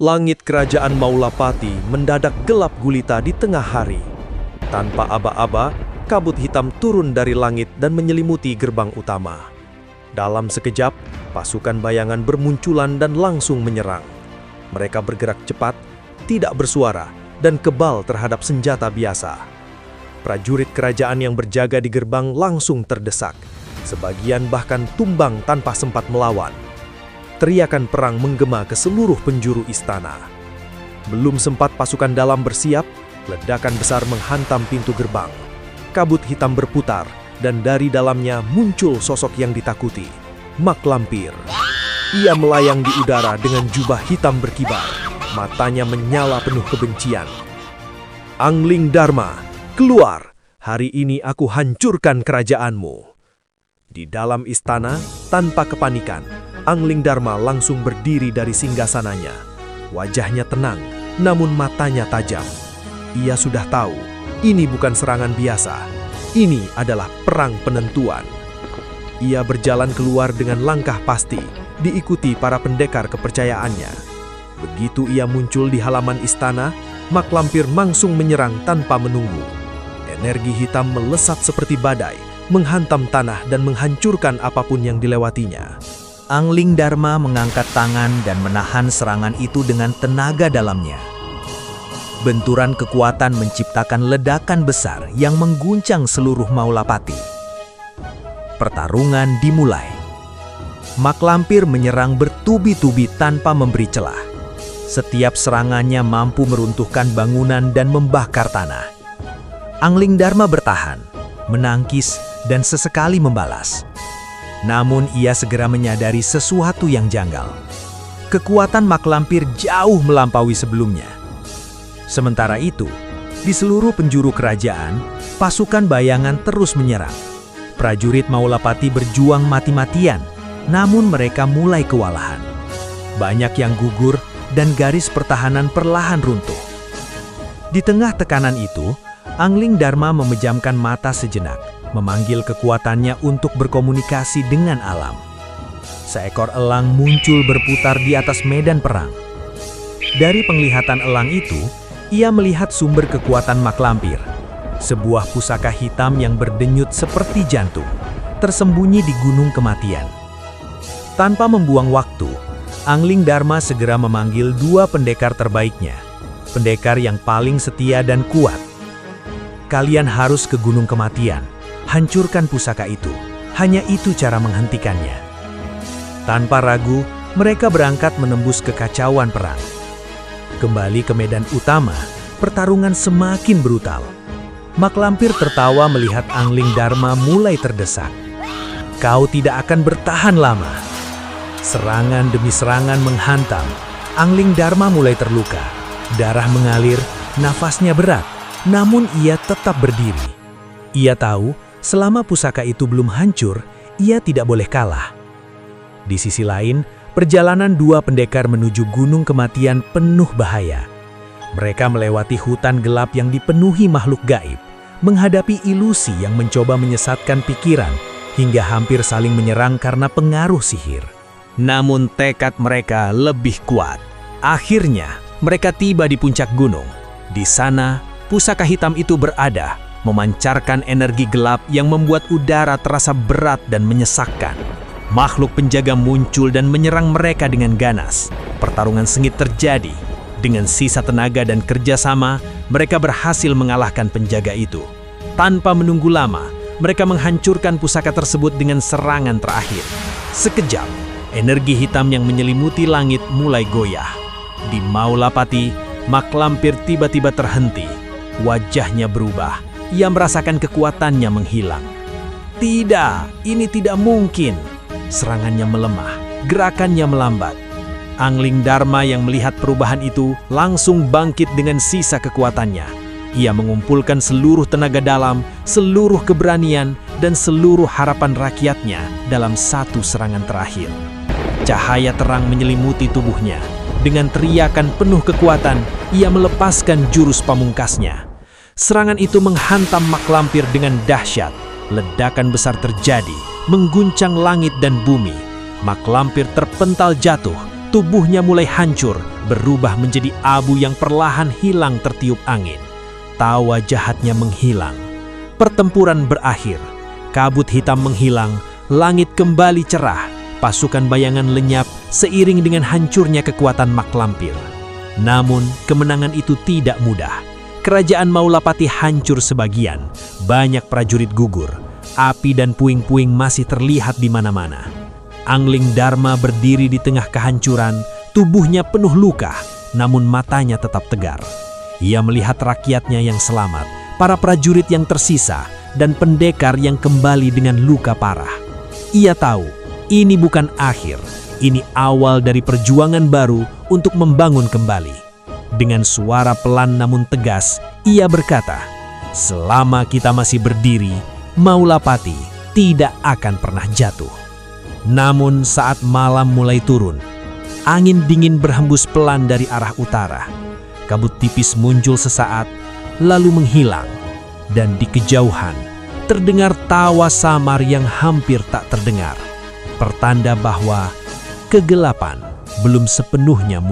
Langit kerajaan Maulapati mendadak gelap gulita di tengah hari. Tanpa aba-aba, kabut hitam turun dari langit dan menyelimuti gerbang utama. Dalam sekejap, pasukan bayangan bermunculan dan langsung menyerang. Mereka bergerak cepat, tidak bersuara, dan kebal terhadap senjata biasa. Prajurit kerajaan yang berjaga di gerbang langsung terdesak. Sebagian bahkan tumbang tanpa sempat melawan. Teriakan perang menggema ke seluruh penjuru istana. Belum sempat pasukan dalam bersiap, ledakan besar menghantam pintu gerbang. Kabut hitam berputar, dan dari dalamnya muncul sosok yang ditakuti, Mak Lampir. Ia melayang di udara dengan jubah hitam berkibar, matanya menyala penuh kebencian. "Angling Dharma, keluar! Hari ini aku hancurkan kerajaanmu." Di dalam istana, tanpa kepanikan, Angling Dharma langsung berdiri dari singgasananya. Wajahnya tenang, namun matanya tajam. Ia sudah tahu, ini bukan serangan biasa. Ini adalah perang penentuan. Ia berjalan keluar dengan langkah pasti, diikuti para pendekar kepercayaannya. Begitu ia muncul di halaman istana, Mak Lampir langsung menyerang tanpa menunggu. Energi hitam melesat seperti badai, menghantam tanah dan menghancurkan apapun yang dilewatinya. Angling Dharma mengangkat tangan dan menahan serangan itu dengan tenaga dalamnya. Benturan kekuatan menciptakan ledakan besar yang mengguncang seluruh Maulapati. Pertarungan dimulai. Mak Lampir menyerang bertubi-tubi tanpa memberi celah. Setiap serangannya mampu meruntuhkan bangunan dan membakar tanah. Angling Dharma bertahan, menangkis, dan sesekali membalas. Namun ia segera menyadari sesuatu yang janggal. Kekuatan Mak Lampir jauh melampaui sebelumnya. Sementara itu, di seluruh penjuru kerajaan, pasukan bayangan terus menyerang. Prajurit Maulapati berjuang mati-matian, namun mereka mulai kewalahan. Banyak yang gugur dan garis pertahanan perlahan runtuh. Di tengah tekanan itu, Angling Dharma memejamkan mata sejenak, memanggil kekuatannya untuk berkomunikasi dengan alam. Seekor elang muncul berputar di atas medan perang. Dari penglihatan elang itu, ia melihat sumber kekuatan Mak Lampir, sebuah pusaka hitam yang berdenyut seperti jantung, tersembunyi di Gunung Kematian. Tanpa membuang waktu, Angling Dharma segera memanggil dua pendekar terbaiknya, pendekar yang paling setia dan kuat. "Kalian harus ke Gunung Kematian. Hancurkan pusaka itu. Hanya itu cara menghentikannya." Tanpa ragu, mereka berangkat menembus kekacauan perang. Kembali ke medan utama, pertarungan semakin brutal. Mak Lampir tertawa melihat Angling Dharma mulai terdesak. "Kau tidak akan bertahan lama." Serangan demi serangan menghantam. Angling Dharma mulai terluka. Darah mengalir, nafasnya berat, namun ia tetap berdiri. Ia tahu, selama pusaka itu belum hancur, ia tidak boleh kalah. Di sisi lain, perjalanan dua pendekar menuju Gunung Kematian penuh bahaya. Mereka melewati hutan gelap yang dipenuhi makhluk gaib, menghadapi ilusi yang mencoba menyesatkan pikiran, hingga hampir saling menyerang karena pengaruh sihir. Namun tekad mereka lebih kuat. Akhirnya, mereka tiba di puncak gunung. Di sana, pusaka hitam itu berada, memancarkan energi gelap yang membuat udara terasa berat dan menyesakkan. Makhluk penjaga muncul dan menyerang mereka dengan ganas. Pertarungan sengit terjadi. Dengan sisa tenaga dan kerjasama, mereka berhasil mengalahkan penjaga itu. Tanpa menunggu lama, mereka menghancurkan pusaka tersebut dengan serangan terakhir. Sekejap, energi hitam yang menyelimuti langit mulai goyah. Di Maulapati, Mak Lampir tiba-tiba terhenti. Wajahnya berubah. Ia merasakan kekuatannya menghilang. Tidak, ini tidak mungkin. Serangannya melemah, gerakannya melambat. Angling Dharma yang melihat perubahan itu langsung bangkit dengan sisa kekuatannya. Ia mengumpulkan seluruh tenaga dalam, seluruh keberanian, dan seluruh harapan rakyatnya dalam satu serangan terakhir. Cahaya terang menyelimuti tubuhnya. Dengan teriakan penuh kekuatan, ia melepaskan jurus pamungkasnya. Serangan itu menghantam Mak Lampir dengan dahsyat. Ledakan besar terjadi, mengguncang langit dan bumi. Mak Lampir terpental jatuh, tubuhnya mulai hancur, berubah menjadi abu yang perlahan hilang tertiup angin. Tawa jahatnya menghilang. Pertempuran berakhir. Kabut hitam menghilang, langit kembali cerah. Pasukan bayangan lenyap seiring dengan hancurnya kekuatan Mak Lampir. Namun, kemenangan itu tidak mudah. Kerajaan Maulapati hancur sebagian, banyak prajurit gugur. Api dan puing-puing masih terlihat di mana-mana. Angling Dharma berdiri di tengah kehancuran, tubuhnya penuh luka, namun matanya tetap tegar. Ia melihat rakyatnya yang selamat, para prajurit yang tersisa, dan pendekar yang kembali dengan luka parah. Ia tahu, ini bukan akhir, ini awal dari perjuangan baru untuk membangun kembali. Dengan suara pelan namun tegas, ia berkata, "Selama kita masih berdiri, Maulapati tidak akan pernah jatuh." Namun saat malam mulai turun, angin dingin berhembus pelan dari arah utara. Kabut tipis muncul sesaat, lalu menghilang. Dan di kejauhan, terdengar tawa samar yang hampir tak terdengar. Pertanda bahwa kegelapan belum sepenuhnya